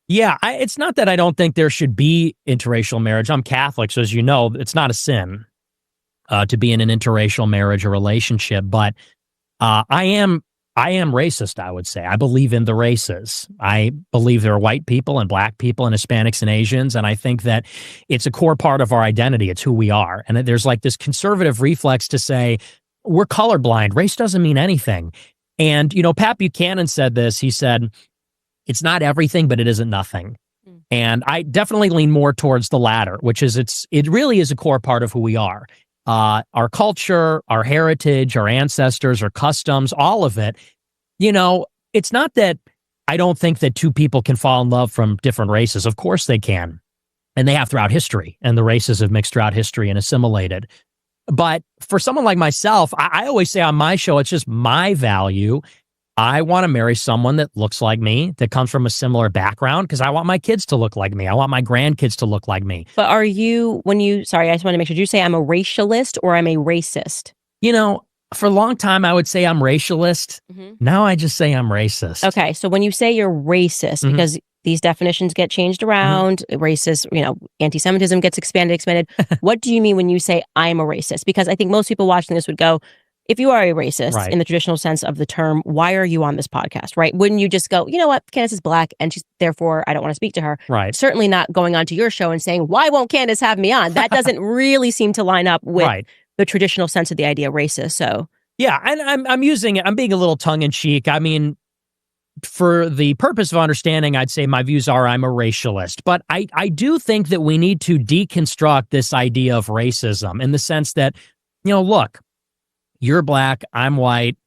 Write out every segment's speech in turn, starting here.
Yeah, it's not that I don't think there should be interracial marriage. I'm Catholic, so as you know, it's not a sin to be in an interracial marriage or relationship. But I am racist, I would say. I believe in the races. I believe there are white people and black people and Hispanics and Asians. And I think that it's a core part of our identity. It's who we are. And there's like this conservative reflex to say, we're colorblind. Race doesn't mean anything. And, Pat Buchanan said this. He said, it's not everything, but it isn't nothing. And I definitely lean more towards the latter, which is it really is a core part of who we are. Our culture, our heritage, our ancestors, our customs, all of it. It's not that I don't think that two people can fall in love from different races. Of course they can. And they have throughout history. And the races have mixed throughout history and assimilated. But for someone like myself, I always say on my show, it's just my value. I want to marry someone that looks like me, that comes from a similar background, because I want my kids to look like me. I want my grandkids to look like me. But sorry, I just want to make sure, did you say I'm a racialist or I'm a racist? For a long time, I would say I'm racialist. Now I just say I'm racist. Okay, so when you say you're racist, because these definitions get changed around, racist, anti-Semitism gets expanded. What do you mean when you say I'm a racist? Because I think most people watching this would go, if you are a racist in the traditional sense of the term, why are you on this podcast, right? Wouldn't you just go, you know what, Candace is black and therefore I don't want to speak to her. Right. Certainly not going onto your show and saying, why won't Candace have me on? That doesn't really seem to line up with the traditional sense of the idea racist. So yeah, and I'm using it. I'm being a little tongue in cheek. I mean, for the purpose of understanding, I'd say my views are I'm a racialist. But I do think that we need to deconstruct this idea of racism in the sense that, look, you're black, I'm white.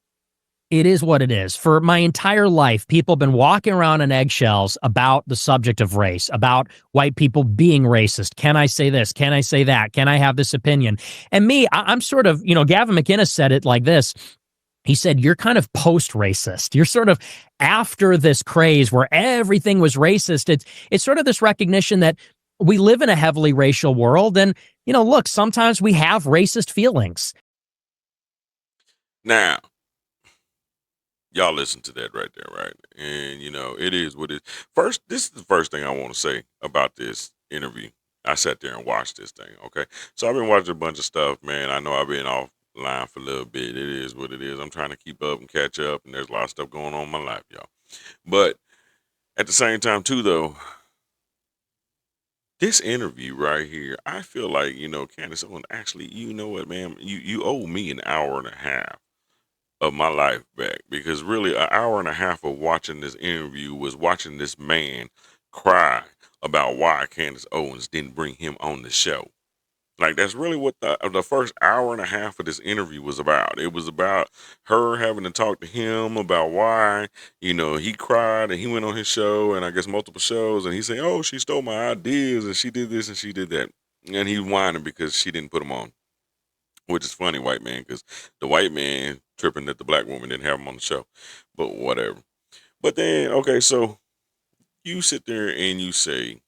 It is what it is. For my entire life, people have been walking around on eggshells about the subject of race, about white people being racist. Can I say this? Can I say that? Can I have this opinion? And me, I'm sort of, Gavin McInnes said it like this. He said, you're kind of post-racist. You're sort of after this craze where everything was racist. It's sort of this recognition that we live in a heavily racial world. And, look, sometimes we have racist feelings. Now, y'all listen to that right there, right? And, it is what it is. First, this is the first thing I want to say about this interview. I sat there and watched this thing, okay? So I've been watching a bunch of stuff, man. I know I've been offline for a little bit. It is what it is. I'm trying to keep up and catch up, and there's a lot of stuff going on in my life, y'all. But at the same time, too, though, this interview right here, I feel like, Candace Owens, actually, you know what, man? You owe me an hour and a half of my life back, because really an hour and a half of watching this interview was watching this man cry about why Candace Owens didn't bring him on the show. Like, that's really what the first hour and a half of this interview was about. It was about her having to talk to him about why, he cried and he went on his show, and I guess multiple shows, and he said, oh, she stole my ideas and she did this and she did that. And he whining because she didn't put him on. Which is funny, white man, because the white man tripping that the black woman didn't have him on the show. But whatever. But then, okay, so you sit there and you say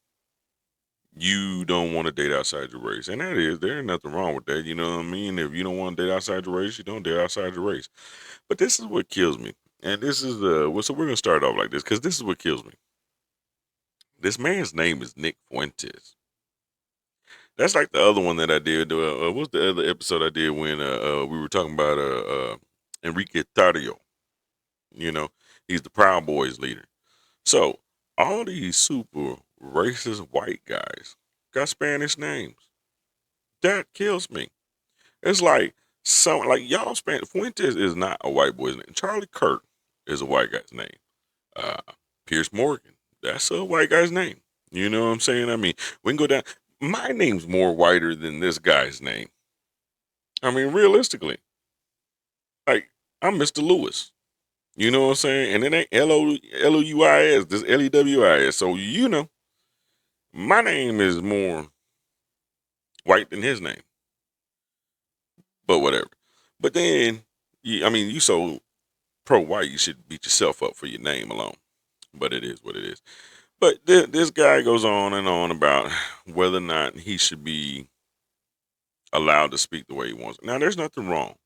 you don't want to date outside your race. And there's nothing wrong with that. You know what I mean? If you don't want to date outside your race, you don't date outside your race. But this is what kills me. And this is, so we're going to start off like this, because this is what kills me. This man's name is Nick Fuentes. That's like the other one that I did. What's the other episode I did when we were talking about Enrique Tarrio? He's the Proud Boys leader. So all these super racist white guys got Spanish names. That kills me. It's like y'all Fuentes is not a white boy's name. Charlie Kirk is a white guy's name. Pierce Morgan, that's a white guy's name. You know what I'm saying? I mean, we can go down. My name's more whiter than this guy's name. I mean, realistically. Like, I'm Mr. Lewis. You know what I'm saying? And it ain't L-O-U-I-S, this L-E-W-I-S. So, my name is more white than his name. But whatever. But then, you so pro-white, you should beat yourself up for your name alone. But it is what it is. But this guy goes on and on about whether or not he should be allowed to speak the way he wants. Now, there's nothing wrong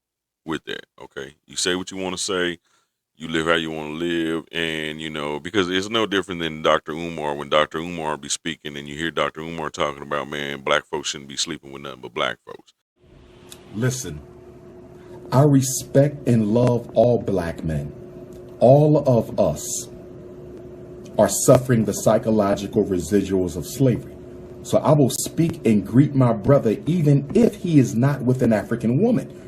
with that, okay? You say what you want to say. You live how you want to live, and because it's no different than Dr. Umar. When Dr. Umar be speaking, and you hear Dr. Umar talking about, man, black folks shouldn't be sleeping with nothing but black folks. Listen, I respect and love all black men. All of us are suffering the psychological residuals of slavery. So I will speak and greet my brother even if he is not with an African woman.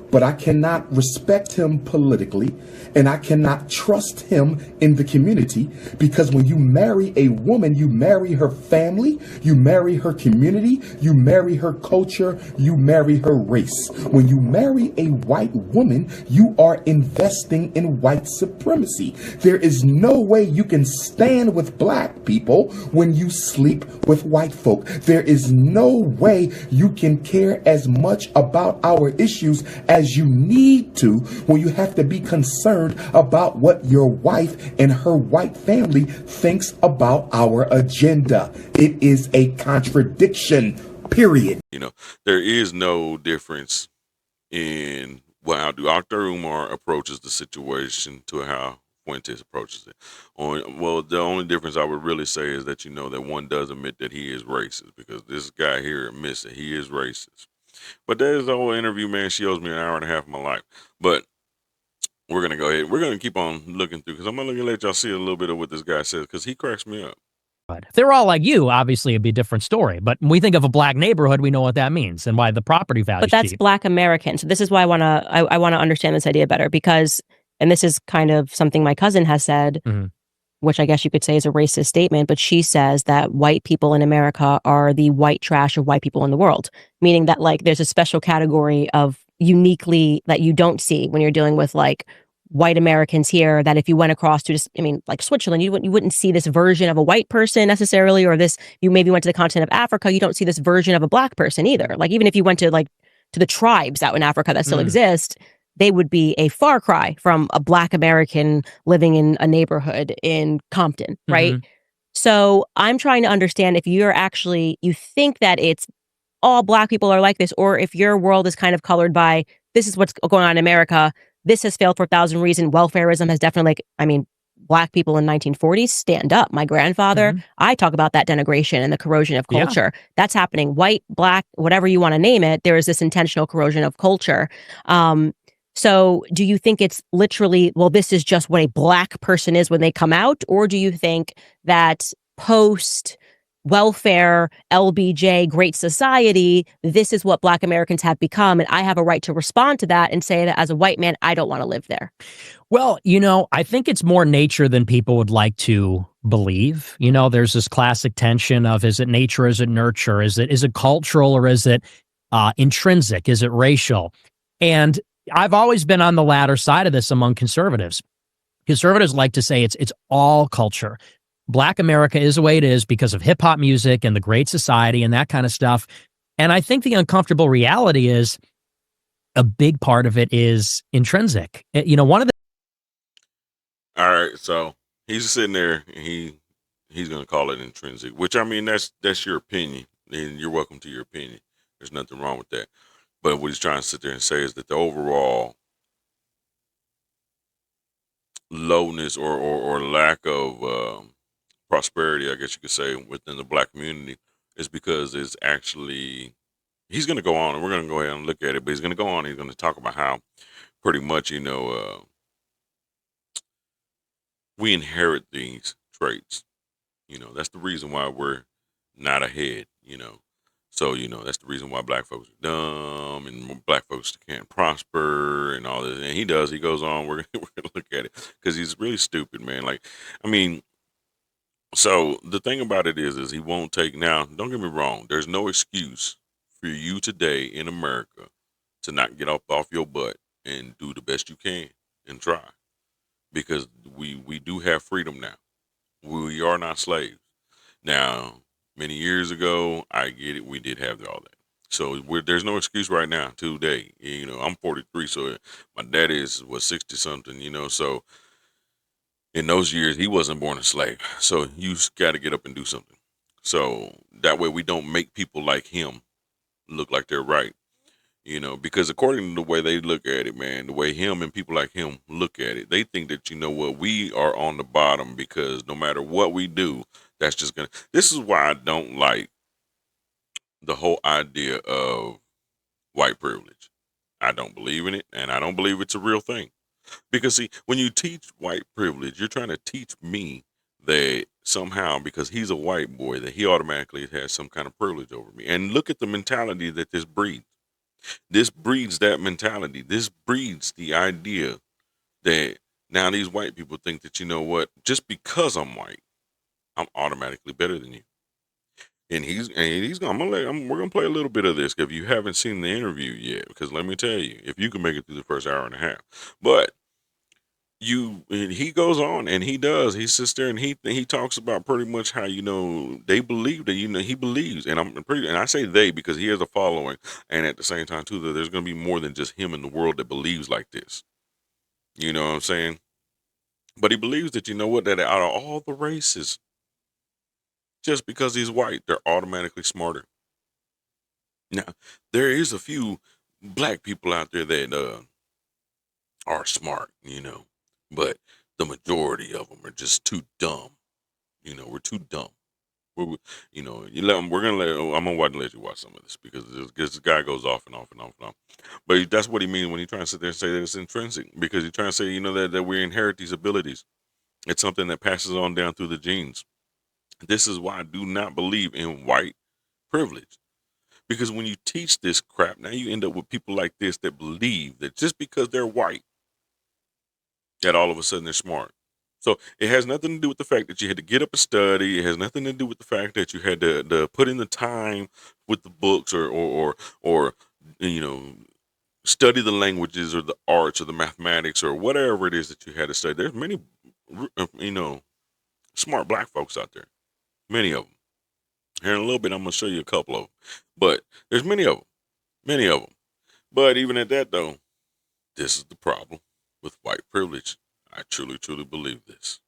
But I cannot respect him politically, and I cannot trust him in the community, because when you marry a woman, you marry her family, you marry her community, you marry her culture, you marry her race. When you marry a white woman, you are investing in white supremacy. There is no way you can stand with black people when you sleep with white folk. There is no way you can care as much about our issues as you need to when you have to be concerned about what your wife and her white family thinks about our agenda. It is a contradiction, period. There is no difference in how Dr. Umar approaches the situation to how Fuentes approaches it. Well, the only difference I would really say is that that one does admit that he is racist, because this guy here admits that he is racist. But that is the whole interview, man. She owes me an hour and a half of my life. But we're going to go ahead. We're going to keep on looking through, because I'm going to let y'all see a little bit of what this guy says, because he cracks me up. If they were all like you, obviously it'd be a different story. But when we think of a black neighborhood, we know what that means and why the property value. But that's cheap. Black American. So this is why I want to understand this idea better, because, and this is kind of something my cousin has said, which I guess you could say is a racist statement, but she says that white people in America are the white trash of white people in the world, meaning that like there's a special category of uniquely that you don't see when you're dealing with like white Americans here, that if you went across to like Switzerland, you wouldn't see this version of a white person necessarily, or you maybe went to the continent of Africa, you don't see this version of a black person either. Like even if you went to to the tribes out in Africa that still exist, they would be a far cry from a black American living in a neighborhood in Compton, right? So I'm trying to understand if you think that it's all black people are like this, or if your world is kind of colored by, this is what's going on in America, this has failed for 1,000 reasons, welfareism has definitely, black people in 1940s, stand up. My grandfather, I talk about that denigration and the corrosion of culture. Yeah. That's happening. White, black, whatever you want to name it, there is this intentional corrosion of culture. So do you think it's literally, well, this is just what a black person is when they come out? Or do you think that post welfare, LBJ, Great Society, this is what black Americans have become, and I have a right to respond to that and say that as a white man, I don't want to live there? Well, I think it's more nature than people would like to believe. There's this classic tension of, is it nature, is it nurture, is it cultural, or is it intrinsic, is it racial? And I've always been on the latter side of this among conservatives. Conservatives like to say it's all culture. Black America is the way it is because of hip hop music and the Great Society and that kind of stuff. And I think the uncomfortable reality is a big part of it is intrinsic. One of the. All right, so he's sitting there and he's going to call it intrinsic, which that's your opinion, and you're welcome to your opinion. There's nothing wrong with that. But what he's trying to sit there and say is that the overall lowness or lack of prosperity, I guess you could say, within the black community is because it's actually, he's going to go on, and we're going to go ahead and look at it, but he's going to go on, and he's going to talk about how pretty much, we inherit these traits. That's the reason why we're not ahead, So, that's the reason why black folks are dumb and black folks can't prosper and all this. And he goes on, we're going to look at it because he's really stupid, man. So the thing about it is he won't take, now, don't get me wrong, there's no excuse for you today in America to not get up off your butt and do the best you can and try, because we do have freedom now. We are not slaves. Now, many years ago, I get it, we did have all that. So there's no excuse right now today. I'm 43, so my dad was 60 something, so in those years, he wasn't born a slave. So you got to get up and do something. So that way we don't make people like him look like they're right. You know, because according to the way they look at it, man, the way him and people like him look at it, they think that, you know what, we are on the bottom because no matter what we do, that's just gonna. This is why I don't like the whole idea of white privilege. I don't believe in it, and I don't believe it's a real thing. Because see, when you teach white privilege, you're trying to teach me that somehow because he's a white boy that he automatically has some kind of privilege over me. And look at the mentality that this breeds. This breeds that mentality. This breeds the idea that now these white people think that, you know what, just because I'm white, I'm automatically better than you. And he's gonna we're gonna play a little bit of this if you haven't seen the interview yet, because let me tell you, if you can make it through the first hour and a half, but and he goes on and he sits there and he talks about pretty much how, you know, they believe that, you know, he believes, and and I say they because he has a following, and at the same time too that there's gonna be more than just him in the world that believes like this. You know what I'm saying? But he believes that, you know what, that out of all the races, just because he's white, they're automatically smarter. Now, there is a few black people out there that are smart, you know, but the majority of them are just too dumb. You know, we're too dumb. You know, I'm gonna let you watch some of this because this guy goes off and off and off and off. But that's what he means when he's trying to sit there and say that it's intrinsic, because he's trying to say, you know, that we inherit these abilities. It's something that passes on down through the genes. This is why I do not believe in white privilege. Because when you teach this crap, now you end up with people like this that believe that just because they're white, that all of a sudden they're smart. So it has nothing to do with the fact that you had to get up and study. It has nothing to do with the fact that you had to put in the time with the books or you know, study the languages or the arts or the mathematics or whatever it is that you had to study. There's many, you know, smart black folks out there. Many of them. Here in a little bit, I'm going to show you a couple of them. But there's many of them. Many of them. But even at that, though, this is the problem with white privilege. I truly, truly believe this.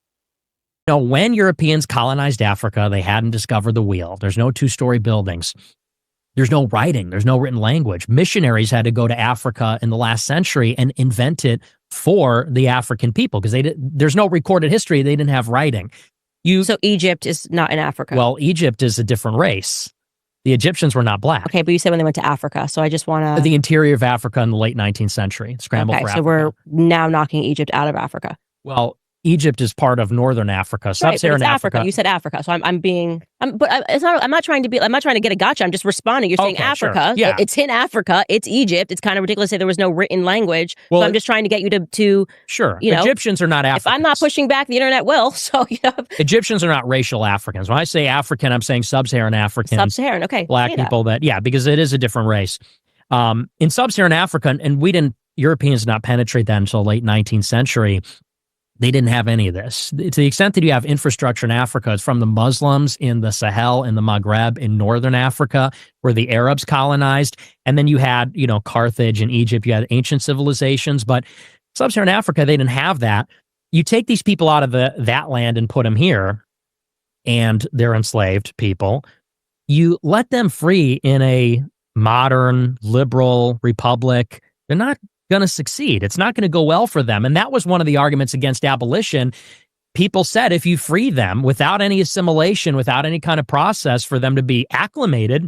You know, when Europeans colonized Africa, they hadn't discovered the wheel. There's no two-story buildings. There's no writing. There's no written language. Missionaries had to go to Africa in the last century and invent it for the African people because there's no recorded history. They didn't have writing. So Egypt is not in Africa. Well, Egypt is a different race. The Egyptians were not black. Okay, but you said when they went to Africa, so I just want to... The interior of Africa in the late 19th century. Scrambled for Africa. So we're now knocking Egypt out of Africa. Well, Egypt is part of northern Africa, sub-Saharan Africa. You said Africa, so I'm not trying to get a gotcha. I'm just responding. You're saying Africa. Sure. Yeah. It's in Africa. It's Egypt. It's kind of ridiculous to say there was no written language. Well, so I'm just trying to get you to sure. You know, Egyptians are not Africans. If I'm not pushing back, the internet will. So you know, Egyptians are not racial Africans. When I say African, I'm saying sub-Saharan Africans. Sub-Saharan, okay. Black people because it is a different race. In sub-Saharan Africa, and Europeans did not penetrate that until late 19th century. They didn't have any of this. To the extent that you have infrastructure in Africa, it's from the Muslims in the Sahel, in the Maghreb, in northern Africa, where the Arabs colonized. And then you had, you know, Carthage and Egypt. You had ancient civilizations. But sub-Saharan Africa, they didn't have that. You take these people out of that land and put them here, and they're enslaved people. You let them free in a modern, liberal republic. They're not going to succeed. It's not going to go well for them. And that was one of the arguments against abolition. People said if you free them without any assimilation, without any kind of process for them to be acclimated,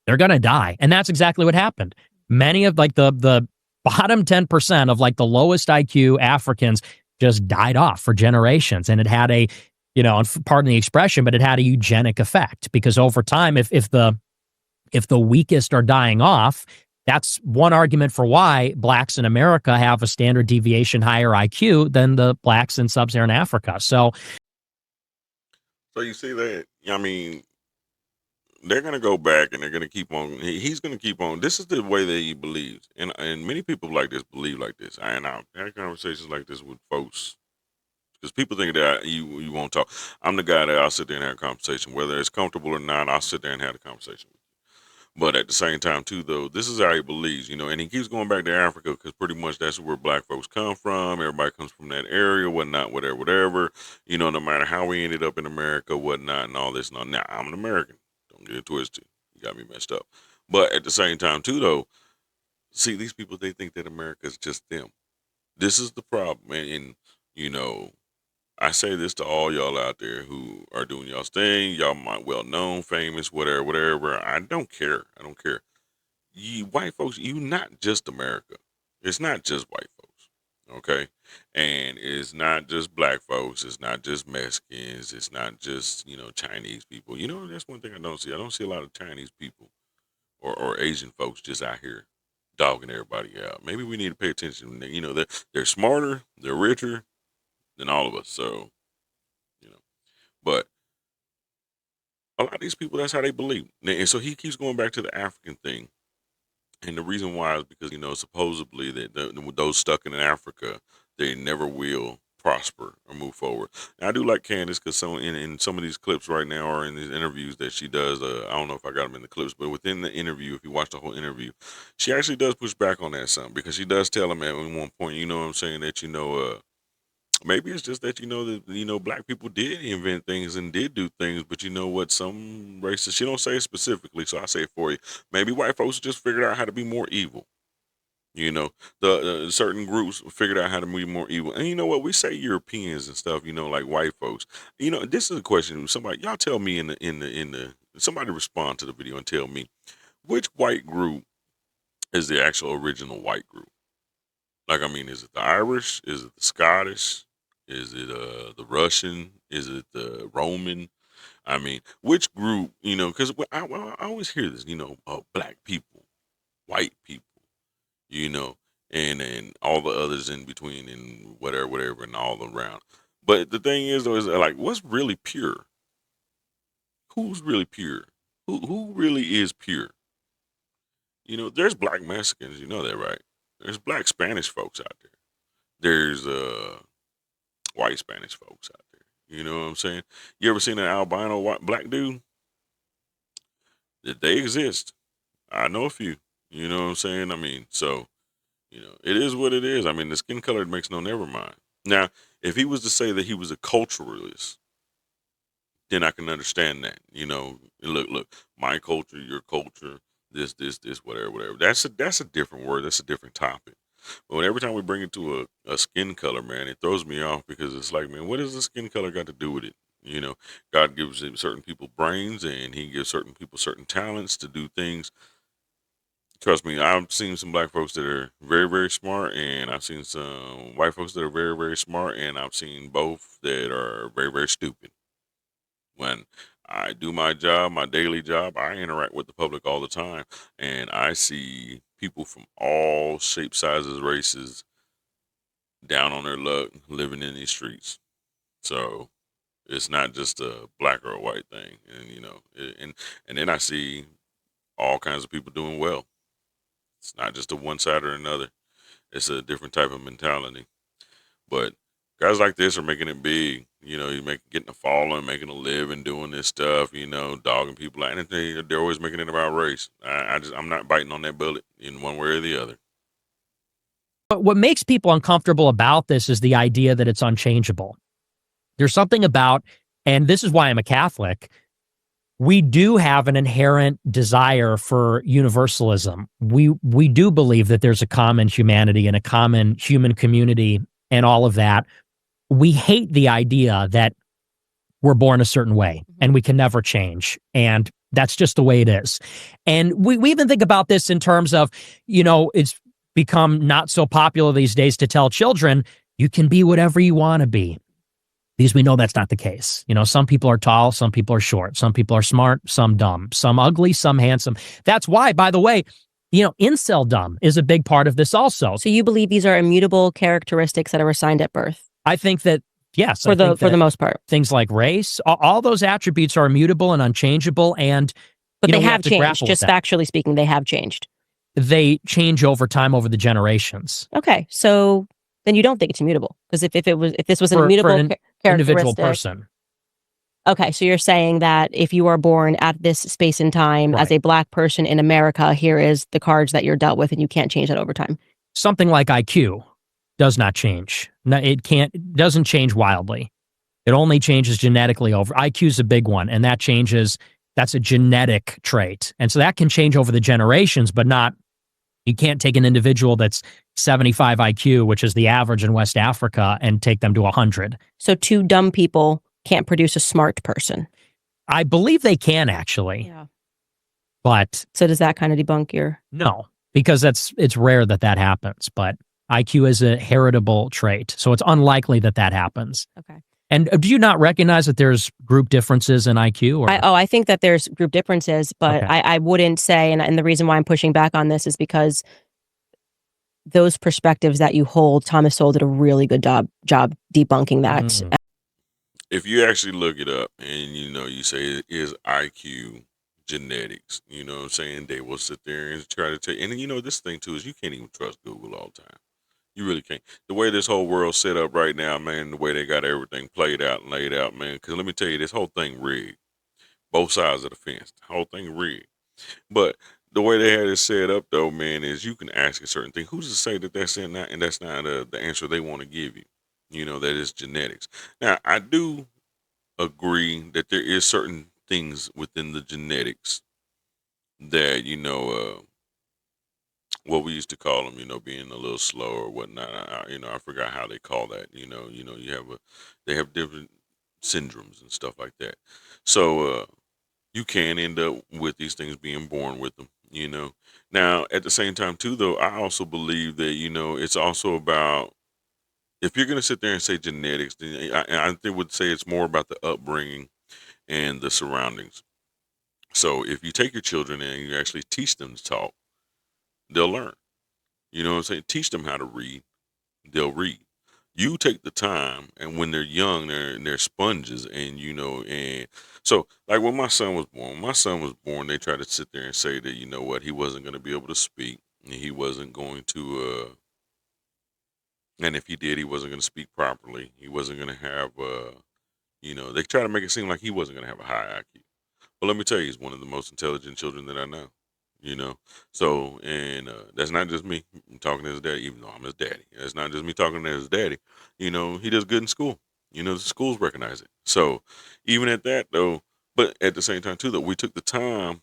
they're going to die. And that's exactly what happened. Many of like the bottom 10% of like the lowest IQ Africans just died off for generations. And it had a, you know, pardon the expression, but it had a eugenic effect because over time, if the weakest are dying off, that's one argument for why blacks in America have a standard deviation higher IQ than the blacks in sub-Saharan Africa. So you see that? I mean, they're going to go back and they're going to keep on. He's going to keep on. This is the way that he believes. And many people like this believe like this. And I've had conversations like this with folks because people think that you won't talk. I'm the guy that I'll sit there and have a conversation. Whether it's comfortable or not, I'll sit there and have a conversation with you. But at the same time, too, though, this is how he believes, you know, and he keeps going back to Africa because pretty much that's where black folks come from. Everybody comes from that area, whatnot, whatever, you know, no matter how we ended up in America, whatnot, and all this and all. Now, I'm an American. Don't get it twisted. You got me messed up. But at the same time, too, though, See, these people, they think that America is just them. This is the problem, and you know, I say this to all y'all out there who are doing y'all's thing. Y'all might well known, famous, whatever, whatever. I don't care. I don't care. You white folks, you not just America. It's not just white folks, okay? And it's not just black folks. It's not just Mexicans. It's not just Chinese people. That's one thing I don't see. I don't see a lot of Chinese people or Asian folks just out here dogging everybody out. Maybe we need to pay attention. They're smarter, they're richer than all of us. So, but a lot of these people, that's how they believe. And so he keeps going back to the African thing. And the reason why is because, supposedly that those stuck in Africa, they never will prosper or move forward. And I do like Candace because in some of these clips right now or in these interviews that she does, I don't know if I got them in the clips, but within the interview, if you watch the whole interview, she actually does push back on that some because she does tell him at one point, you know what I'm saying, that, maybe it's just that, that, black people did invent things and did do things, but you know what, some races, she don't say it specifically, so I say it for you. Maybe white folks just figured out how to be more evil. The certain groups figured out how to be more evil. And you know what? We say Europeans and stuff, like white folks. This is a question. Somebody, y'all tell me somebody respond to the video and tell me which white group is the actual original white group. Like, I mean, is it the Irish? Is it the Scottish? Is it the Russian? Is it the Roman? I mean, which group, because I always hear this, black people, white people, and all the others in between and whatever, and all around. But the thing is, though, is like, what's really pure? Who's really pure? Who really is pure? There's black Mexicans, you know that, right? There's black Spanish folks out there. There's white Spanish folks out there. You know what I'm saying? You ever seen an albino black dude? They exist. I know a few. You know what I'm saying? I mean, so, it is what it is. I mean, the skin color makes no never mind. Now, if he was to say that he was a culturalist, then I can understand that. Look, my culture, your culture, this, whatever. That's a different word. That's a different topic. But every time we bring it to a skin color, man, it throws me off because it's like, man, what does the skin color got to do with it? God gives certain people brains and he gives certain people certain talents to do things. Trust me, I've seen some black folks that are very, very smart, and I've seen some white folks that are very, very smart, and I've seen both that are very, very stupid. When I do my job, my daily job, I interact with the public all the time, and I see people from all shapes, sizes, races, down on their luck, living in these streets. So it's not just a black or a white thing, and and then I see all kinds of people doing well. It's not just a one side or another. It's a different type of mentality. But guys like this are making it big. Getting a following, making a living, doing this stuff. Dogging people out, and they're always making it about race. I'm not biting on that bullet in one way or the other. But what makes people uncomfortable about this is the idea that it's unchangeable. There's something about, and this is why I'm a Catholic, we do have an inherent desire for universalism. We do believe that there's a common humanity and a common human community and all of that. We hate the idea that we're born a certain way and we can never change. And that's just the way it is. And we even think about this in terms of, it's become not so popular these days to tell children, you can be whatever you want to be. Because we know that's not the case. Some people are tall, some people are short, some people are smart, some dumb, some ugly, some handsome. That's why, by the way, incel dumb is a big part of this also. So you believe these are immutable characteristics that are assigned at birth? I think that, yes. For the most part. Things like race, all those attributes are immutable and unchangeable. But they have changed. Just factually speaking, they have changed. They change over time, over the generations. Okay, so then you don't think it's immutable, because if this was an immutable individual person. Okay, so you're saying that if you are born at this space and time as a black person in America, here is the cards that you're dealt with, and you can't change that over time. Something like IQ does not change. No, it doesn't change wildly. It only changes genetically over. IQ is a big one, and that changes. That's a genetic trait, and so that can change over the generations, but not You can't take an individual that's 75 IQ, which is the average in West Africa, and take them to 100. So two dumb people can't produce a smart person. I believe they can actually. Yeah. But so does that kind of debunk your? No, because it's rare that happens. But IQ is a heritable trait, so it's unlikely that happens. Okay. And do you not recognize that there's group differences in IQ? Or? I think that there's group differences, but okay. I wouldn't say, and the reason why I'm pushing back on this is because those perspectives that you hold, Thomas Sowell did a really good job debunking that. Mm. If you actually look it up and, you say, is IQ genetics, you know what I'm saying? They will sit there and try to tell you. And, this thing, too, is you can't even trust Google all the time. You really can't. The way this whole world's set up right now, man, the way they got everything played out and laid out, man, because let me tell you, this whole thing rigged. Both sides of the fence. The whole thing rigged. But the way they had it set up, though, man, is you can ask a certain thing. Who's to say that that's not the answer they want to give you? That is genetics. Now, I do agree that there is certain things within the genetics that, what we used to call them, being a little slow or whatnot. I forgot how they call that. They have different syndromes and stuff like that. So you can end up with these things being born with them. Now at the same time too, though, I also believe that it's also about, if you're gonna sit there and say genetics, then I would say it's more about the upbringing and the surroundings. So if you take your children and you actually teach them to talk, they'll learn. You know what I'm saying? Teach them how to read, they'll read. You take the time, and when they're young, they're sponges, and and so like when my son was born, they tried to sit there and say that he wasn't going to be able to speak, and he wasn't going to, and if he did, he wasn't going to speak properly. He wasn't going to have, they try to make it seem like he wasn't going to have a high IQ. But let me tell you, he's one of the most intelligent children that I know. So, and that's not just me talking to his daddy, even though I'm his daddy. It's not just me talking to his daddy. He does good in school. The schools recognize it. So even at that, though, but at the same time too, though, we took the time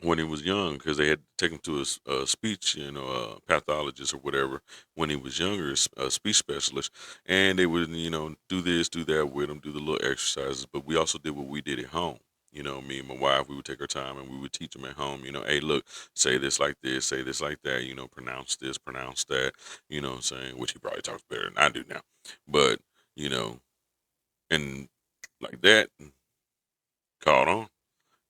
when he was young, because they had to take him to a speech, pathologist or whatever when he was younger, a speech specialist, and they would, do this, do that with him, do the little exercises. But we also did what we did at home. Me and my wife, we would take our time and we would teach them at home, hey, look, say this like this, say this like that, pronounce this, pronounce that, what I'm saying, which he probably talks better than I do now. But, and like that, caught on.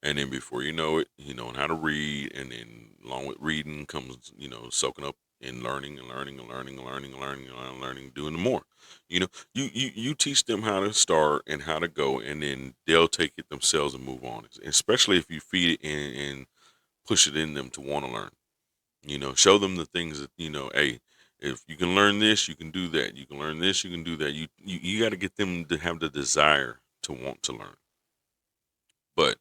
And then before you know it, he knowing how to read, and then along with reading comes, soaking up and learning and learning and learning and learning and learning and learning, doing more. You teach them how to start and how to go, and then they'll take it themselves and move on. Especially if you feed it and push it in them to want to learn. Show them the things that, hey, if you can learn this, you can do that. You can learn this, you can do that. You got to get them to have the desire to want to learn. But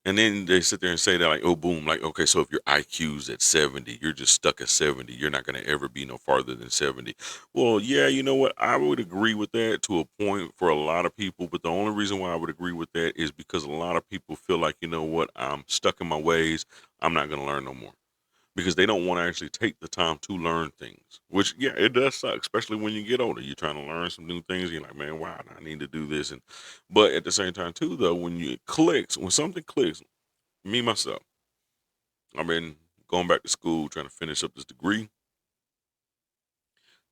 and then they sit there and say that, like, oh, boom, like, okay, so if your IQ's at 70, you're just stuck at 70. You're not going to ever be no farther than 70. Well, yeah, you know what? I would agree with that to a point for a lot of people. But the only reason why I would agree with that is because a lot of people feel like, you know what? I'm stuck in my ways. I'm not going to learn no more. Because they don't want to actually take the time to learn things, which, yeah, it does suck, especially when you get older. You're trying to learn some new things. You're like, man, wow, I need to do this. But at the same time, too, though, when something clicks, me, myself, I've been going back to school, trying to finish up this degree.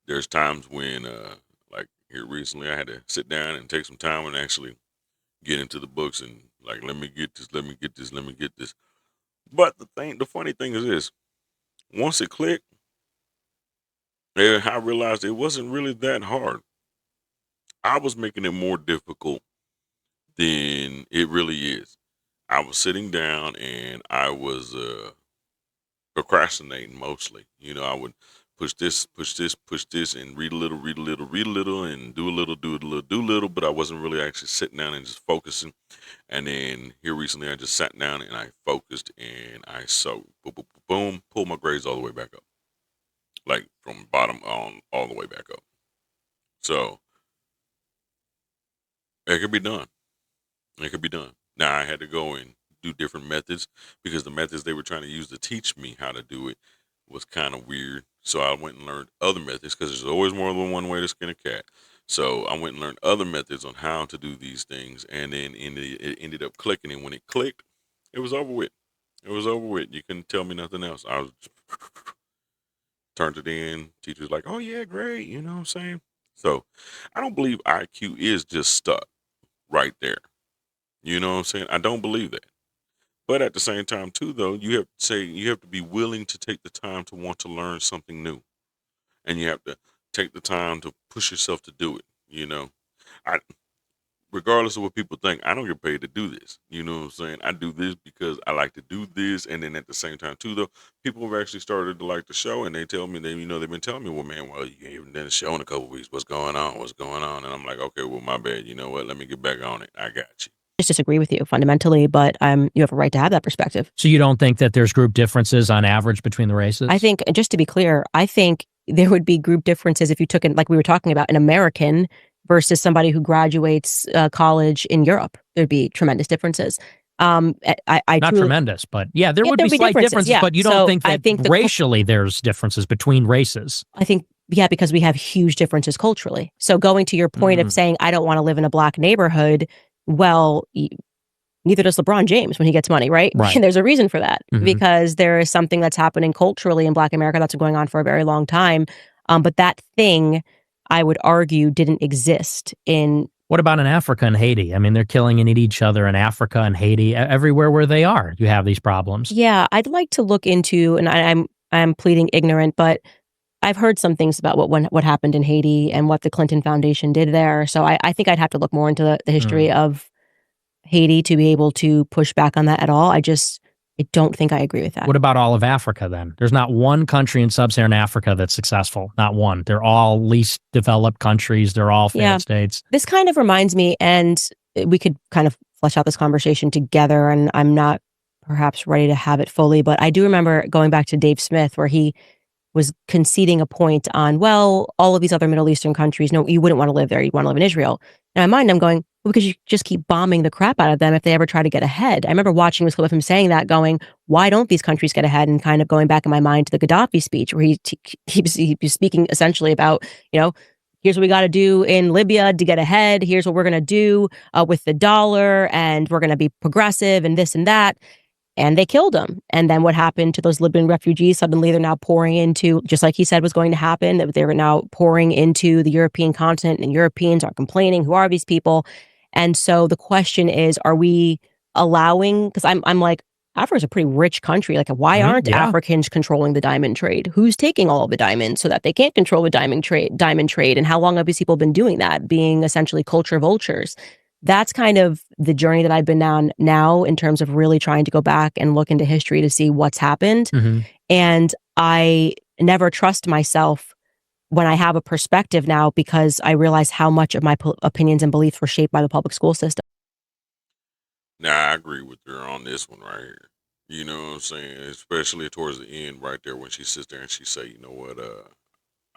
There's times when, like here recently, I had to sit down and take some time and actually get into the books and, like, let me get this, let me get this, let me get this. But the funny thing is this. Once it clicked, I realized it wasn't really that hard. I was making it more difficult than it really is. I was sitting down and I was procrastinating mostly. I would push this, and read a little, read a little, read a little, and do a little, do a little, do a little. But I wasn't really actually sitting down and just focusing. And then here recently, I just sat down and I focused, and I boom, pulled my grades all the way back up. Like from bottom on all the way back up. So it could be done. It could be done. Now I had to go and do different methods because the methods they were trying to use to teach me how to do it was kind of weird. So I went and learned other methods because there's always more than one way to skin a cat. So I went and learned other methods on how to do these things, and then it ended up clicking. And when it clicked, it was over with. It was over with. You couldn't tell me nothing else. I was turned it in. Teacher's like, "Oh yeah, great." You know what I'm saying? So I don't believe IQ is just stuck right there. You know what I'm saying? I don't believe that. But at the same time, too, though, you have to be willing to take the time to want to learn something new, and you have to take the time to push yourself to do it. I regardless of what people think, I don't get paid to do this. You know what I'm saying? I do this because I like to do this, and then at the same time, too, though, people have actually started to like the show, and they tell me they've been telling me, well, man, well, you ain't even done a show in a couple weeks. What's going on? What's going on? And I'm like, okay, well, my bad. You know what? Let me get back on it. I got you. Just disagree with you fundamentally, but you have a right to have that perspective. So you don't think that there's group differences on average between the races? I think, just to be clear, I think there would be group differences if you took like we were talking about, an American versus somebody who graduates college in Europe. There'd be tremendous differences. Not tremendous, but yeah, there would be slight differences. Yeah. But you don't think that racially there's differences between races? I think, yeah, because we have huge differences culturally. So going to your point of saying, I don't want to live in a black neighborhood, well, neither does LeBron James when he gets money, right? And there's a reason for that, because there is something that's happening culturally in Black America that's been going on for a very long time. But that thing, I would argue, didn't exist in... What about in Africa and Haiti? I mean, they're killing and eat each other in Africa and Haiti. Everywhere where they are, you have these problems. Yeah, I'd like to look into, and I'm pleading ignorant, but I've heard some things about what happened in Haiti and what the Clinton Foundation did there. So I think I'd have to look more into the history of Haiti to be able to push back on that at all. I don't think I agree with that. What about all of Africa then? There's not one country in sub-Saharan Africa that's successful. Not one. They're all least developed countries. They're all failed states. This kind of reminds me, and we could kind of flesh out this conversation together, and I'm not perhaps ready to have it fully, but I do remember going back to Dave Smith where he was conceding a point on, well, all of these other Middle Eastern countries, no, you wouldn't want to live there. You'd want to live in Israel. And in my mind, I'm going, well, because you just keep bombing the crap out of them if they ever try to get ahead. I remember watching this clip of him saying that, going, why don't these countries get ahead? And kind of going back in my mind to the Gaddafi speech where he was speaking essentially about, here's what we got to do in Libya to get ahead. Here's what we're going to do with the dollar, and we're going to be progressive and this and that. And they killed him. And then what happened to those Libyan refugees? Suddenly they're now pouring into, just like he said was going to happen, that they were now pouring into the European continent, and Europeans are complaining, who are these people? And so the question is, are we allowing, because I'm like, Africa's a pretty rich country. Like, why aren't Africans controlling the diamond trade? Who's taking all of the diamonds so that they can't control the diamond trade? And how long have these people been doing that, being essentially culture vultures? That's kind of the journey that I've been on now in terms of really trying to go back and look into history to see what's happened. And I never trust myself when I have a perspective now, because I realize how much of my opinions and beliefs were shaped by the public school system. Now, I agree with her on this one right here. You know what I'm saying? Especially towards the end right there when she sits there and she say, you know what,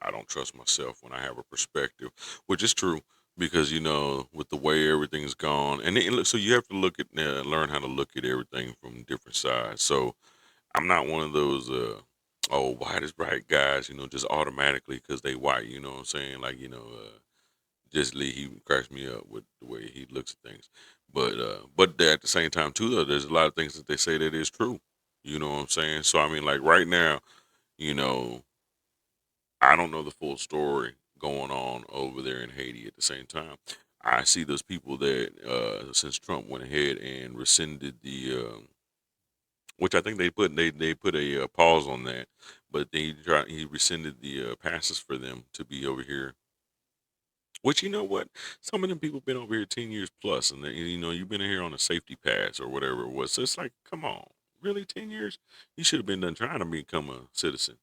I don't trust myself when I have a perspective, which is true. Because with the way everything's gone, and so you have to look at learn how to look at everything from different sides. So I'm not one of those white is right guys, just automatically because they white. You know what I'm saying? Like just Lee, he cracks me up with the way he looks at things. But at the same time too, though, there's a lot of things that they say that is true. You know what I'm saying? So I mean, like right now, I don't know the full story going on over there in Haiti. At the same time, I see those people that since Trump went ahead and rescinded the which I think they put a pause on that, but he rescinded the passes for them to be over here. Which, you know what, some of them people been over here 10 years plus, and you've been here on a safety pass or whatever it was. So it's like, come on, really, 10 years? You should have been done trying to become a citizen,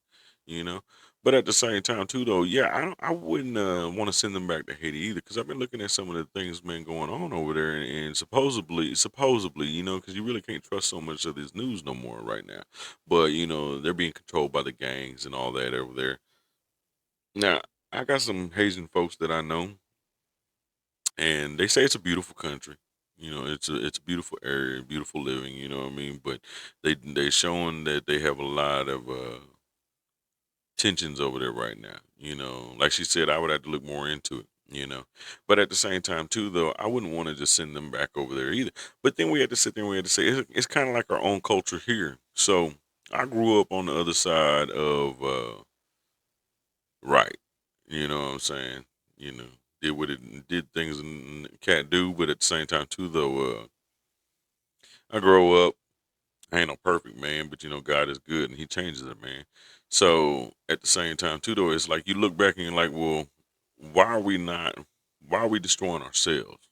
you know. But at the same time, too, though, yeah, I wouldn't want to send them back to Haiti either, because I've been looking at some of the things, man, going on over there, and supposedly, because you really can't trust so much of this news no more right now. But, they're being controlled by the gangs and all that over there. Now, I got some Haitian folks that I know, and they say it's a beautiful country. You know, it's a beautiful area, beautiful living. You know what I mean? But they showing that they have a lot of tensions over there right now. You know, like she said, I would have to look more into it. You know, but at the same time too, though, I wouldn't want to just send them back over there either. But then we had to sit there and we had to say it's kind of like our own culture here. So I grew up on the other side of right. You know what I'm saying? You know, did what it did things and can't do, but at the same time too, though, I grow up. I ain't no perfect man, but you know, God is good and He changes it, man. So at the same time too, though, it's like you look back and you're like, well, why are we not? Why are we destroying ourselves?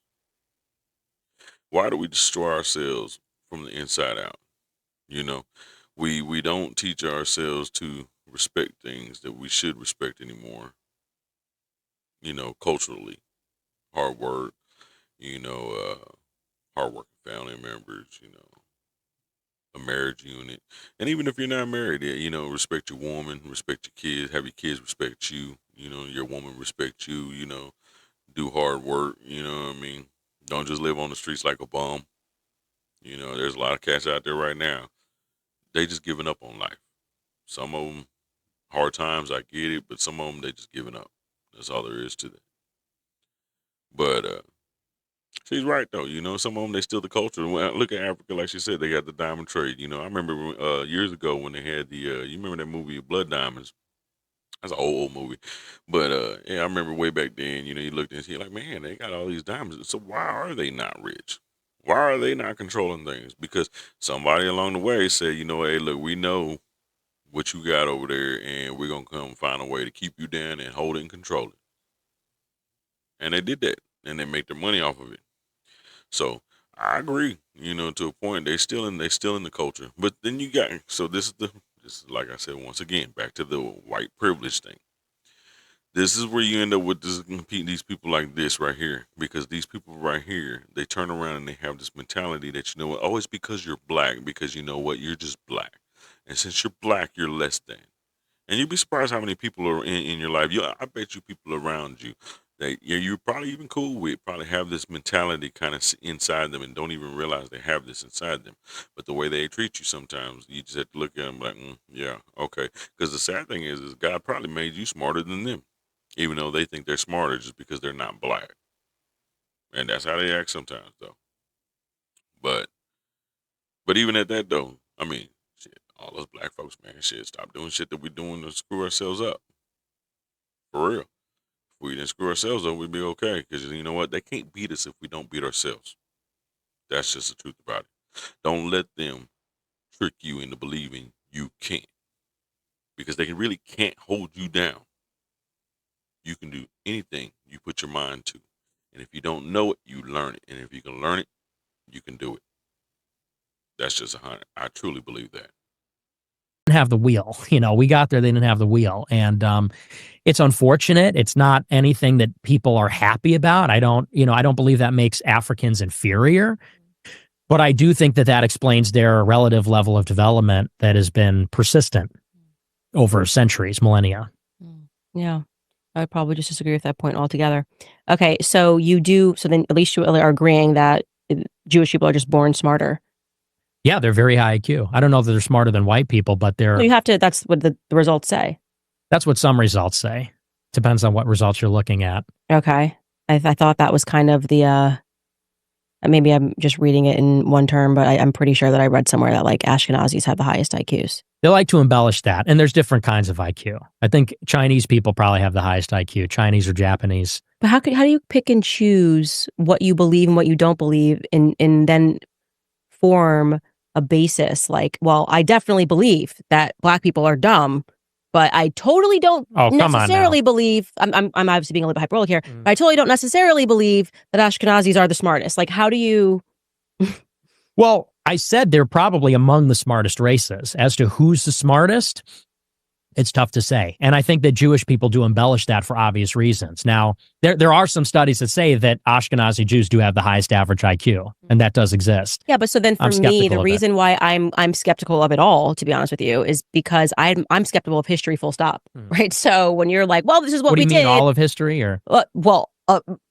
Why do we destroy ourselves from the inside out? You know, we don't teach ourselves to respect things that we should respect anymore. You know, culturally, hard work. You know, hardworking family members. You know, a marriage unit, and even if you're not married, you know, respect your woman, respect your kids, have your kids respect you. You know, your woman respect you. You know, do hard work. You know what I mean? Don't just live on the streets like a bum. You know, there's a lot of cats out there right now. They just giving up on life. Some of them hard times, I get it, but some of them they just giving up. That's all there is to that. But she's right though. You know, some of them they steal the culture. When I look at Africa, like she said, they got the diamond trade. You know, I remember years ago when they had the. You remember that movie Blood Diamonds? That's an old movie, but yeah, I remember way back then. You know, you looked and see like, man, they got all these diamonds. So why are they not rich? Why are they not controlling things? Because somebody along the way said, you know, hey, look, we know what you got over there, and we're gonna come find a way to keep you down and hold it and control it. And they did that, and they make their money off of it. So I agree, you know, to a point. They still in the culture. But then you got this is like I said once again, back to the white privilege thing. This is where you end up with these people like this right here, because these people right here, they turn around and they have this mentality that, you know what, oh, it's because you're black, because you know what, you're just black, and since you're black, you're less than. And you'd be surprised how many people are in your life. I bet you people around you that you're probably even cool with probably have this mentality kind of inside them and don't even realize they have this inside them. But the way they treat you sometimes, you just have to look at them like, yeah, okay. Because the sad thing is God probably made you smarter than them, even though they think they're smarter just because they're not black. And that's how they act sometimes, though. But even at that, though, I mean, shit, all us black folks, man, shit, stop doing shit that we're doing to screw ourselves up. For real. If we didn't screw ourselves up, we'd be okay. Because you know what? They can't beat us if we don't beat ourselves. That's just the truth about it. Don't let them trick you into believing you can't. Because they really can't hold you down. You can do anything you put your mind to. And if you don't know it, you learn it. And if you can learn it, you can do it. That's just 100. I truly believe that. Have the wheel. You know, we got there, they didn't have the wheel. And it's unfortunate. It's not anything that people are happy about. I don't believe that makes Africans inferior. But I do think that explains their relative level of development that has been persistent over centuries, millennia. Yeah. I would probably just disagree with that point altogether. Okay, so then at least you are agreeing that Jewish people are just born smarter. Yeah, they're very high IQ. I don't know if they're smarter than white people, but that's what the results say. That's what some results say. Depends on what results you're looking at. Okay. I thought that was kind of the, maybe I'm just reading it in one term, but I'm pretty sure that I read somewhere that like Ashkenazis have the highest IQs. They like to embellish that. And there's different kinds of IQ. I think Chinese people probably have the highest IQ, Chinese or Japanese. But how do you pick and choose what you believe and what you don't believe and then form a basis like, well, I definitely believe that black people are dumb, but I totally don't necessarily believe, I'm obviously being a little bit hyperbolic here, but I totally don't necessarily believe that Ashkenazis are the smartest. Like, how do you... Well, I said they're probably among the smartest races. As to who's the smartest, it's tough to say. And I think that Jewish people do embellish that for obvious reasons. Now, there are some studies that say that Ashkenazi Jews do have the highest average IQ, and that does exist. Yeah, but so then for me, the reason why I'm skeptical of it all, to be honest with you, is because I'm skeptical of history full stop, right? So when you're like, well, this is what we did. What do you mean, all of history? Or well,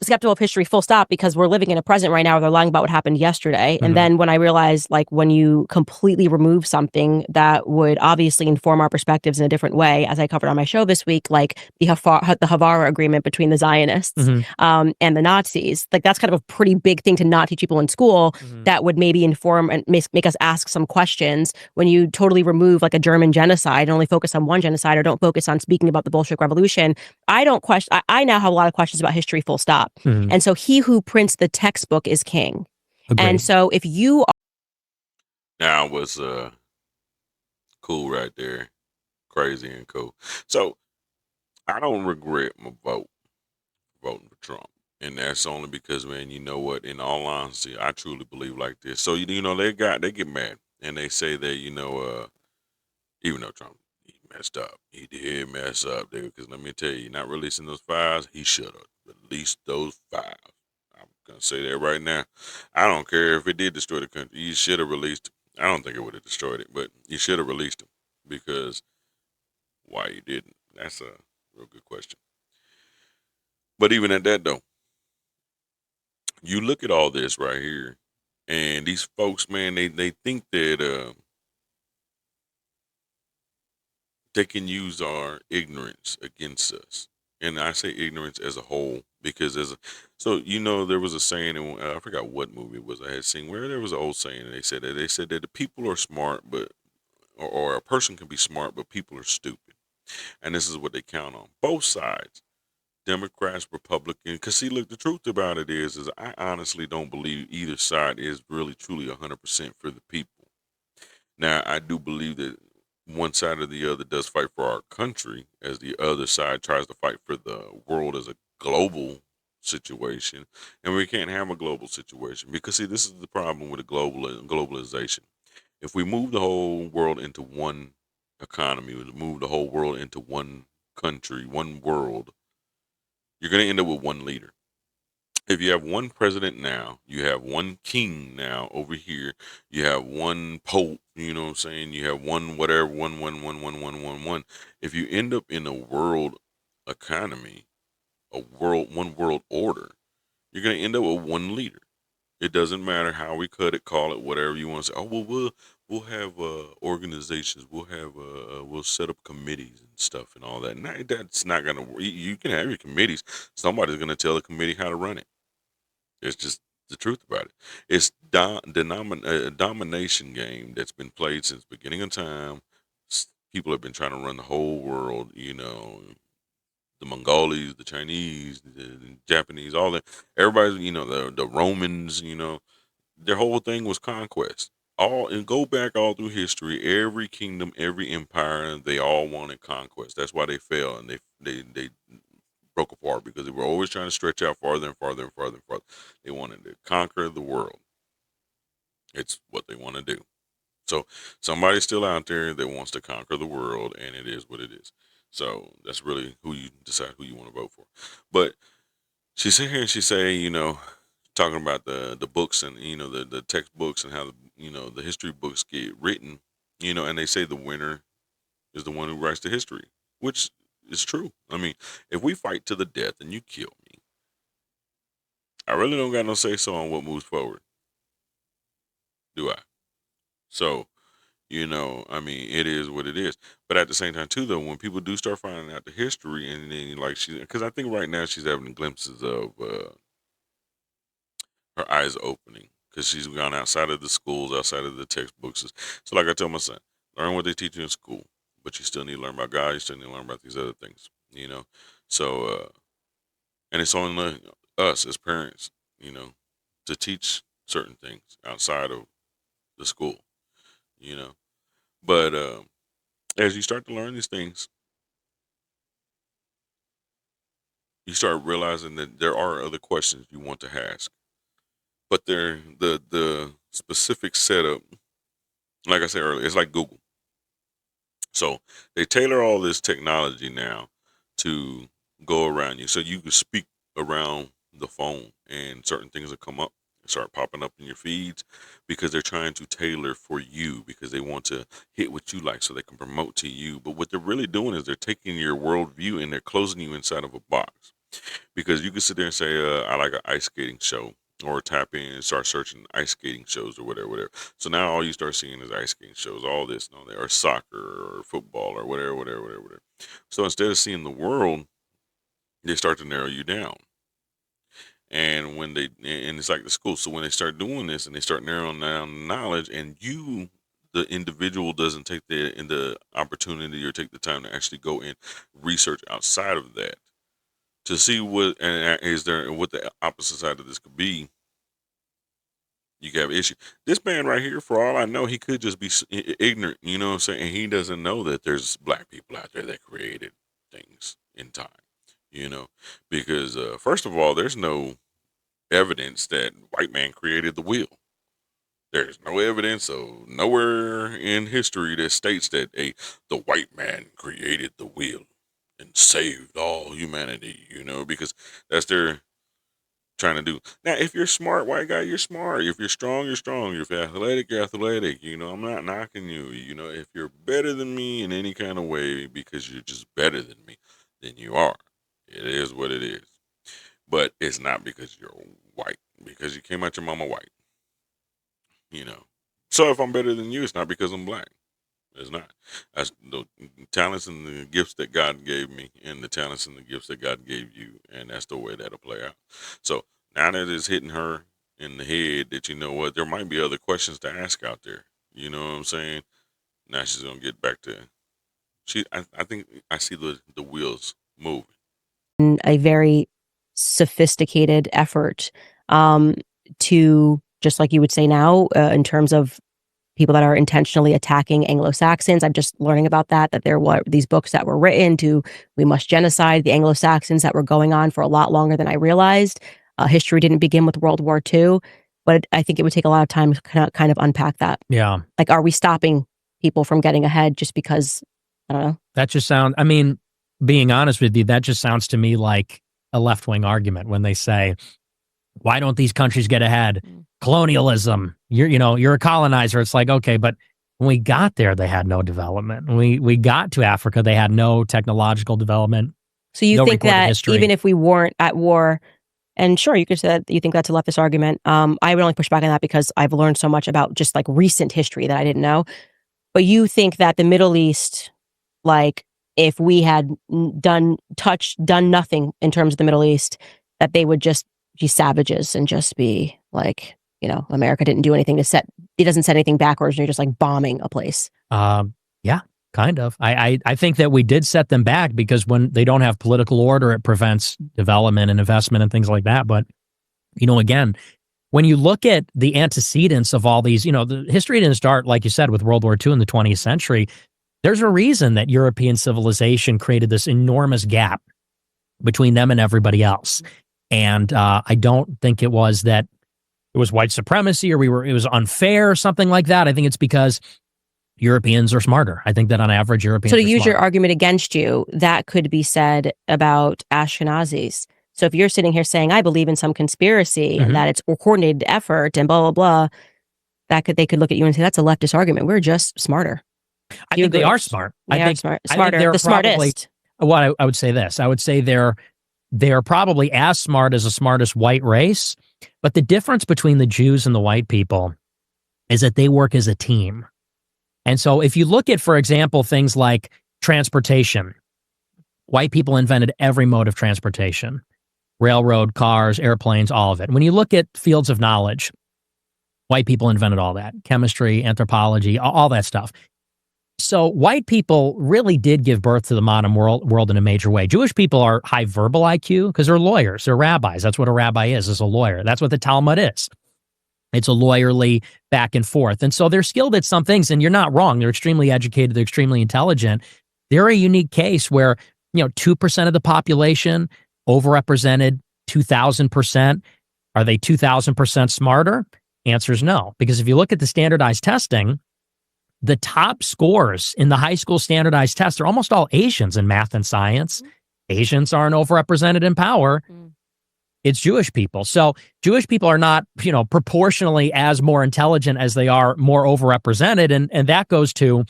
skeptical of history full stop, because we're living in a present right now where they're lying about what happened yesterday. And then when I realized, like, when you completely remove something that would obviously inform our perspectives in a different way, as I covered on my show this week, like the Havara agreement between the Zionists and the Nazis, like that's kind of a pretty big thing to not teach people in school that would maybe inform and make us ask some questions. When you totally remove like a German genocide and only focus on one genocide, or don't focus on speaking about the Bolshevik Revolution, I don't question. I now have a lot of questions about history full stop. And so he who prints the textbook is king. Agreed. And so if you Now was cool right there. Crazy and cool. So I don't regret my voting for Trump. And that's only because, man, you know what, in all honesty, I truly believe like this. So you know, they get mad and they say that, you know, even though Trump, he messed up. He did mess up, dude. Because let me tell you, not releasing those files, he should have released those files. I'm going to say that right now. I don't care if it did destroy the country. You should have released it. I don't think it would have destroyed it, but you should have released them. Because why you didn't? That's a real good question. But even at that, though, you look at all this right here, and these folks, man, they think that they can use our ignorance against us. And I say ignorance as a whole because so you know, there was a saying in I forgot what movie it was I had seen where there was an old saying, and they said that the people are smart, but or a person can be smart, but people are stupid, and this is what they count on. Both sides, Democrats, Republicans. Because see, look, the truth about it is I honestly don't believe either side is really truly 100% for the people. Now, I do believe that one side or the other does fight for our country, as the other side tries to fight for the world as a global situation, and we can't have a global situation because see, this is the problem with the globalization. If we move the whole world into one economy, we move the whole world into one country, one world, you're going to end up with one leader. If you have one president now, you have one king now over here, you have one pope, you know what I'm saying? You have one whatever, one. If you end up in a world economy, one world order, you're going to end up with one leader. It doesn't matter how we cut it, call it, whatever you want to say. Oh, well, we'll have organizations. We'll set up committees and stuff and all that. Nah, that's not going to work. You can have your committees. Somebody's going to tell the committee how to run it. It's just the truth about it. It's a domination game that's been played since the beginning of time. People have been trying to run the whole world, you know, the Mongols, the Chinese, the Japanese, all that. Everybody's, you know, the Romans, you know, their whole thing was conquest. And go back all through history, every kingdom, every empire, they all wanted conquest. That's why they fell, and they broke apart, because they were always trying to stretch out farther and farther and farther and farther. They wanted to conquer the world. It's what they want to do. So somebody's still out there that wants to conquer the world, and it is what it is. So that's really who you decide who you want to vote for. But she sit here and she say, you know, talking about the books and, you know, the textbooks and how the history books get written, you know, and they say the winner is the one who writes the history, which is true. I mean, if we fight to the death and you kill me, I really don't got no say so on what moves forward, do I? So, you know, I mean, it is what it is. But at the same time, too, though, when people do start finding out the history, and then like because I think right now she's having glimpses of her eyes opening, because she's gone outside of the schools, outside of the textbooks. So, like I tell my son, learn what they teach you in school, but you still need to learn about God. You still need to learn about these other things, you know. So, and it's on us as parents, you know, to teach certain things outside of the school, you know. But as you start to learn these things, you start realizing that there are other questions you want to ask, but they're the specific setup. Like I said earlier, it's like Google. So they tailor all this technology now to go around you, so you can speak around the phone, and certain things will come up and start popping up in your feeds, because they're trying to tailor for you, because they want to hit what you like so they can promote to you. But what they're really doing is they're taking your worldview and they're closing you inside of a box. Because you can sit there and say, I like an ice skating show, or tap in and start searching ice skating shows or whatever, whatever. So now all you start seeing is ice skating shows, all this and all that, or soccer or football or whatever, whatever, whatever, whatever. So instead of seeing the world, they start to narrow you down. And and it's like the school. So when they start doing this and they start narrowing down knowledge, and you, the individual, doesn't take the opportunity or take the time to actually go and research outside of that to see what the opposite side of this could be, you can have an issue. This man right here, for all I know, he could just be ignorant. You know what I'm saying? And he doesn't know that there's black people out there that created things in time. You know, because first of all, there's no evidence that white man created the wheel. There's no evidence of nowhere in history that states that the white man created the wheel and saved all humanity, you know, because that's their trying to do. Now, if you're smart, white guy, you're smart. If you're strong, you're strong. If you're athletic, you're athletic. You know, I'm not knocking you. You know, if you're better than me in any kind of way because you're just better than me, then you are. It is what it is. But it's not because you're white, because you came out your mama white. You know. So if I'm better than you, it's not because I'm black. It's not. That's the talents and the gifts that God gave me, and the talents and the gifts that God gave you, and that's the way that'll play out. So now that it's hitting her in the head that, you know what, there might be other questions to ask out there. You know what I'm saying? Now she's gonna get back to I think I see the wheels moving. A very sophisticated effort to, just like you would say now, in terms of people that are intentionally attacking Anglo-Saxons. I'm just learning about that there were these books that were written we must genocide the Anglo-Saxons that were going on for a lot longer than I realized. History didn't begin with World War II, but I think it would take a lot of time to kind of unpack that. Yeah. Like, are we stopping people from getting ahead just because, I don't know. That just sounds, I mean, being honest with you, that just sounds to me like a left-wing argument when they say, why don't these countries get ahead? Colonialism, you're a colonizer. It's like, okay, but when we got there, they had no development. When we got to Africa, they had no technological development. So you think that history. Even if we weren't at war, and sure, you could say that you think that's a leftist argument. I would only push back on that because I've learned so much about just like recent history that I didn't know. But you think that the Middle East, like, if we had done nothing in terms of the Middle East, that they would just be savages and just be like, America didn't do anything it doesn't set anything backwards, and you're just like bombing a place. Yeah, kind of. I think that we did set them back because when they don't have political order, it prevents development and investment and things like that. But, again, when you look at the antecedents of all these, the history didn't start, like you said, with World War II in the 20th century. There's a reason that European civilization created this enormous gap between them and everybody else. And I don't think it was that it was white supremacy or it was unfair or something like that. I think it's because Europeans are smarter. I think that on average, Europeans are So to use smarter. your argument against you, that could be said about Ashkenazis. So if you're sitting here saying, I believe in some conspiracy and that it's a coordinated effort and blah, blah, blah, they could look at you and say, that's a leftist argument. We're just smarter. I think they are smart. They are smarter. I think they're the smartest. Well, I would say this. I would say they're probably as smart as the smartest white race, but the difference between the Jews and the white people is that they work as a team. And so if you look at, for example, things like transportation, white people invented every mode of transportation, railroad, cars, airplanes, all of it. When you look at fields of knowledge, white people invented all that, chemistry, anthropology, all that stuff. So white people really did give birth to the modern world in a major way. Jewish people are high verbal IQ because they're lawyers, they're rabbis. That's what a rabbi is a lawyer. That's what the Talmud is. It's a lawyerly back and forth. And so they're skilled at some things, and you're not wrong. They're extremely educated, they're extremely intelligent. They're a unique case where, 2% of the population overrepresented 2,000%. Are they 2,000% smarter? Answer is no. Because if you look at the standardized testing, the top scores in the high school standardized tests are almost all Asians in math and science. Asians aren't overrepresented in power. It's Jewish people. So Jewish people are not, proportionally as more intelligent as they are more overrepresented. And that goes to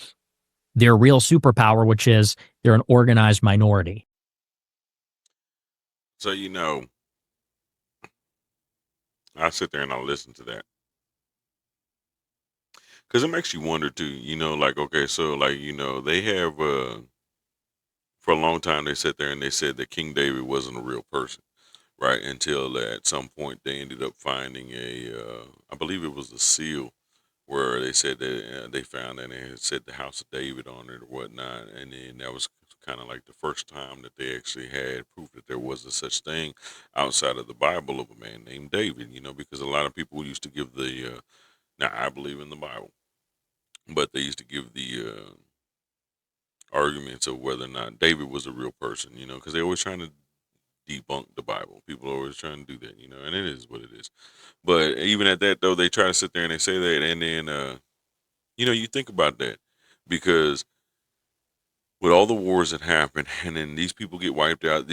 their real superpower, which is they're an organized minority. So, I sit there and I listen to that because it makes you wonder too, like, okay, so like, they have, for a long time, they sat there and they said that King David wasn't a real person, right? Until at some point they ended up finding I believe it was a seal where they said that they found that it had said the House of David on it or whatnot, and then that was kind of like the first time that they actually had proof that there was a such thing outside of the Bible of a man named David. Because a lot of people used to give the now I believe in the Bible, but they used to give the arguments of whether or not David was a real person. Because they're always trying to debunk the Bible. People are always trying to do that. And it is what it is. But even at that though, they try to sit there and they say that, and then you think about that because with all the wars that happen, and then these people get wiped out,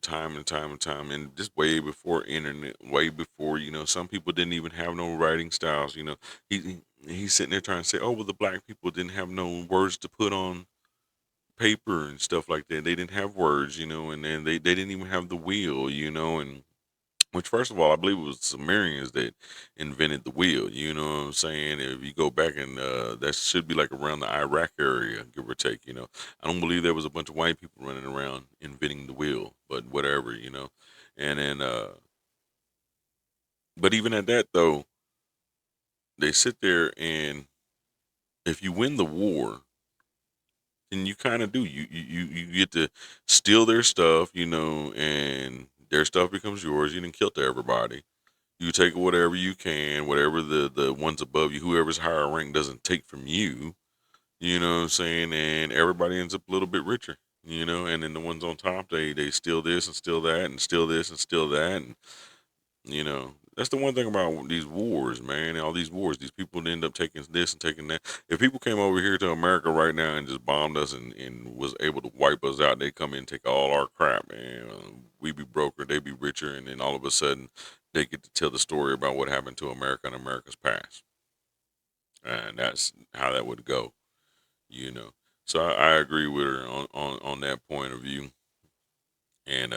time and time and time, and just way before internet, way before, some people didn't even have no writing styles. He's sitting there trying to say, oh, well, the black people didn't have no words to put on paper and stuff like that. They didn't have words, and then they didn't even have the wheel, and which, first of all, I believe it was Sumerians that invented the wheel. You know what I'm saying? If you go back and that should be like around the Iraq area, give or take. I don't believe there was a bunch of white people running around inventing the wheel, but whatever. And then, but even at that though, they sit there and if you win the war, then you kind of do. You get to steal their stuff, and their stuff becomes yours. You didn't kill to everybody. You take whatever you can, whatever the ones above you, whoever's higher rank doesn't take from you. You know what I'm saying? And everybody ends up a little bit richer. And then the ones on top, they steal this and steal that and steal this and steal that. And, that's the one thing about these wars, man. All these wars, these people end up taking this and taking that. If people came over here to America right now and just bombed us and was able to wipe us out, they come in and take all our crap, man. We be broke or they be richer, and then all of a sudden they get to tell the story about what happened to America and America's past. And that's how that would go, So I agree with her on that point of view. And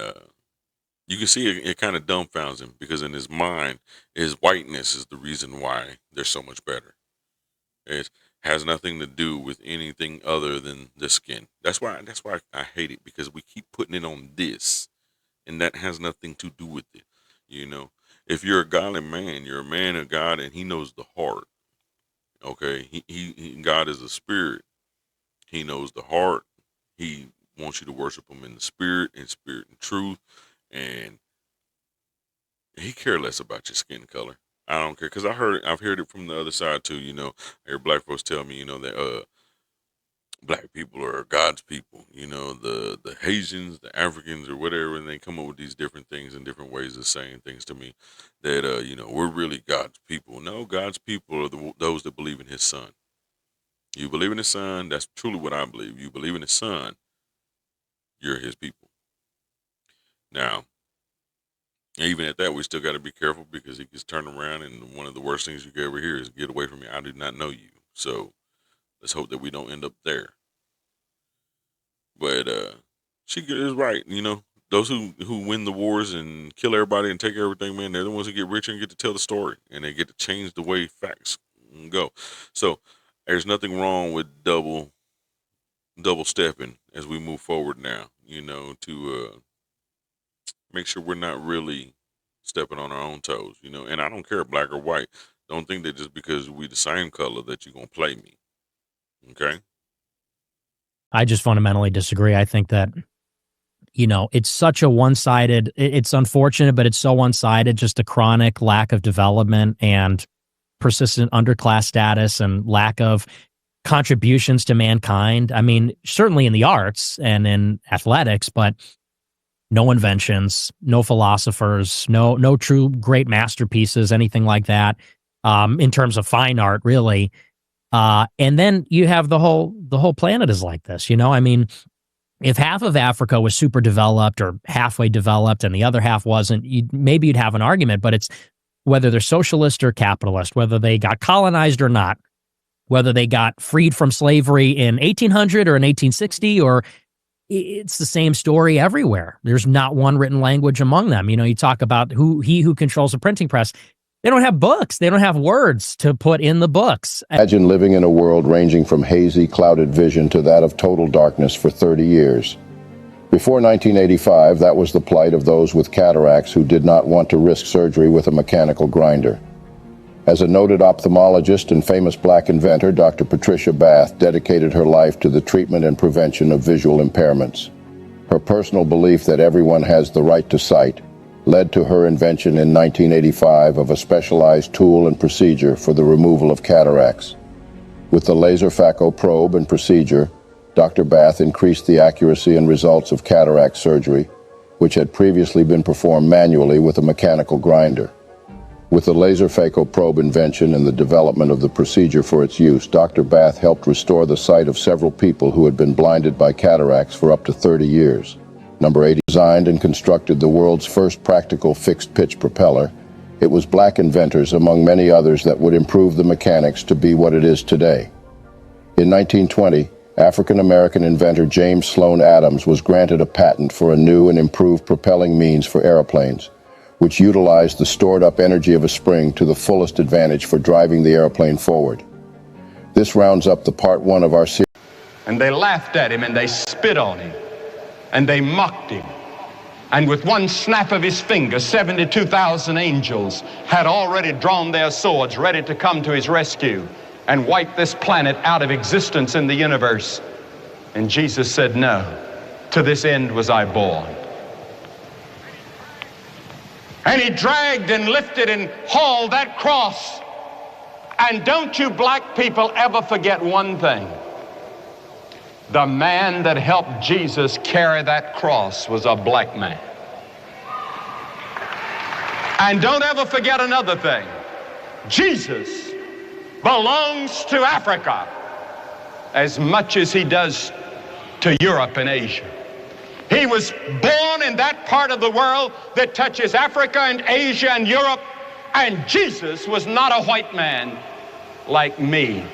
you can see it kind of dumbfounds him because in his mind, his whiteness is the reason why they're so much better. It has nothing to do with anything other than the skin. That's why I hate it, because we keep putting it on this, and that has nothing to do with it. If you're a godly man, you're a man of God, and He knows the heart. Okay, God is a spirit. He knows the heart. He wants you to worship Him in spirit and truth. And He care less about your skin color. I don't care, because I've heard it from the other side too. I hear black folks tell me, that black people are God's people. The Haitians, the Africans, or whatever, and they come up with these different things and different ways of saying things to me that we're really God's people. No, God's people are those that believe in His Son. You believe in His Son, that's truly what I believe. You believe in His Son, you're His people. Now, even at that, we still got to be careful, because He gets turned around, and one of the worst things you can ever hear is, "Get away from me, I do not know you." So let's hope that we don't end up there. But she is right. Those who win the wars and kill everybody and take everything, man, they're the ones who get richer and get to tell the story, and they get to change the way facts go. So there's nothing wrong with double stepping as we move forward now, to make sure we're not really stepping on our own toes, and I don't care black or white. Don't think that just because we the same color that you're going to play me. Okay. I just fundamentally disagree. I think that, it's such a one-sided, it's unfortunate, but it's so one-sided, just a chronic lack of development and persistent underclass status and lack of contributions to mankind. I mean, certainly in the arts and in athletics, but no inventions, no philosophers, no true great masterpieces, anything like that, in terms of fine art, really. And then you have the whole planet is like this, I mean, if half of Africa was super developed or halfway developed and the other half wasn't, maybe you'd have an argument, but it's whether they're socialist or capitalist, whether they got colonized or not, whether they got freed from slavery in 1800 or in 1860, or it's the same story everywhere. There's not one written language among them. You know, you talk about he who controls the printing press. They don't have books. They don't have words to put in the books. Imagine living in a world ranging from hazy, clouded vision to that of total darkness for 30 years. Before 1985, that was the plight of those with cataracts who did not want to risk surgery with a mechanical grinder. As a noted ophthalmologist and famous black inventor, Dr. Patricia Bath dedicated her life to the treatment and prevention of visual impairments. Her personal belief that everyone has the right to sight led to her invention in 1985 of a specialized tool and procedure for the removal of cataracts. With the laser phaco probe and procedure, Dr. Bath increased the accuracy and results of cataract surgery, which had previously been performed manually with a mechanical grinder. With the laser phaco probe invention and the development of the procedure for its use, Dr. Bath helped restore the sight of several people who had been blinded by cataracts for up to 30 years. Number 80 designed and constructed the world's first practical fixed-pitch propeller. It was black inventors, among many others, that would improve the mechanics to be what it is today. In 1920, African-American inventor James Sloan Adams was granted a patent for a new and improved propelling means for airplanes, which utilized the stored-up energy of a spring to the fullest advantage for driving the airplane forward. This rounds up the part one of our series. And they laughed at him, and they spit on him, and they mocked him. And with one snap of his finger, 72,000 angels had already drawn their swords, ready to come to his rescue and wipe this planet out of existence in the universe. And Jesus said, no, to this end was I born. And he dragged and lifted and hauled that cross. And don't you black people ever forget one thing. The man that helped Jesus carry that cross was a black man. And don't ever forget another thing. Jesus belongs to Africa as much as he does to Europe and Asia. He was born in that part of the world that touches Africa and Asia and Europe, and Jesus was not a white man like me,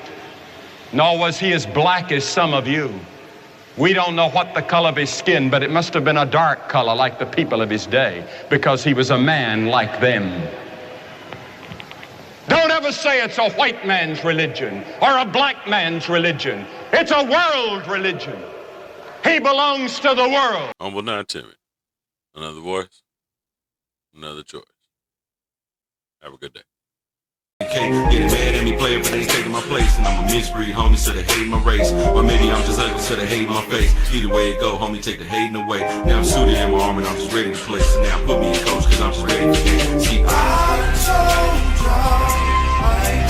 nor was he as black as some of you. We don't know what the color of his skin, but it must have been a dark color like the people of his day, because he was a man like them. Don't ever say it's a white man's religion or a black man's religion. It's a world religion. He belongs to the world. Humble Not Timid. Another voice, another choice. Have a good day. Getting mad at me, player, but they ain't taking my place. And I'm a misbreed, homie, so they hate my race. Or maybe I'm just ugly, so they hate my face. Either way it go, homie, take the hating away. Now I'm suited in my armor and I'm just ready to play. So now put me in coach, cause I'm just ready to play. See, I told y'all I